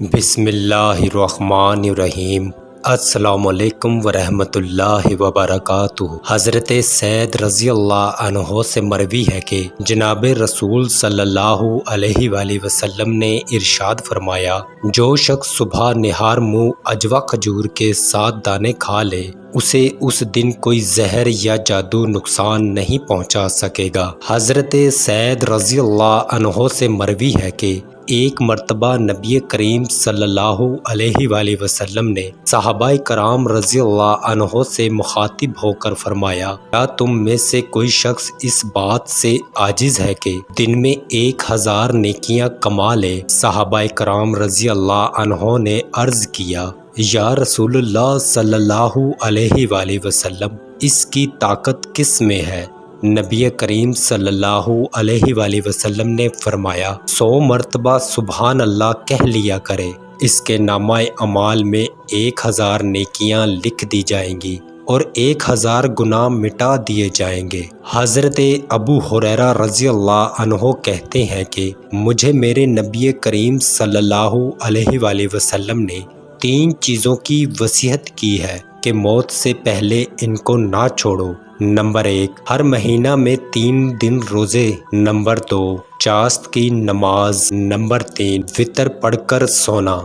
بسم اللہ الرحمن الرحیم۔ السلام علیکم ورحمۃ اللہ وبرکاتہ۔ حضرت سید رضی اللہ عنہ سے مروی ہے کہ جناب رسول صلی اللہ علیہ وآلہ وسلم نے ارشاد فرمایا، جو شخص صبح نہار منہ عجوہ کھجور کے 7 دانے کھا لے، اسے اس دن کوئی زہر یا جادو نقصان نہیں پہنچا سکے گا۔ حضرت سید رضی اللہ عنہ سے مروی ہے کہ ایک مرتبہ نبی کریم صلی اللہ علیہ وآلہ وسلم نے صحابہ کرام رضی اللہ عنہ سے مخاطب ہو کر فرمایا، کیا تم میں سے کوئی شخص اس بات سے عاجز ہے کہ دن میں 1000 نیکیاں کما لے؟ صحابہ کرام رضی اللہ عنہ نے عرض کیا، یا رسول اللہ صلی اللہ علیہ وآلہ وسلم، اس کی طاقت کس میں ہے؟ نبی کریم صلی اللہ علیہ وآلہ وسلم نے فرمایا، 100 مرتبہ سبحان اللہ کہہ لیا کرے، اس کے نامہ اعمال میں 1000 نیکیاں لکھ دی جائیں گی اور 1000 گناہ مٹا دیے جائیں گے۔ حضرت ابو ہریرہ رضی اللہ عنہ کہتے ہیں کہ مجھے میرے نبی کریم صلی اللہ علیہ وآلہ وسلم نے 3 چیزوں کی وصیت کی ہے کہ موت سے پہلے ان کو نہ چھوڑو۔ نمبر 1، ہر مہینہ میں 3 دن روزے۔ نمبر 2، چاست کی نماز۔ نمبر 3، وتر پڑھ کر سونا۔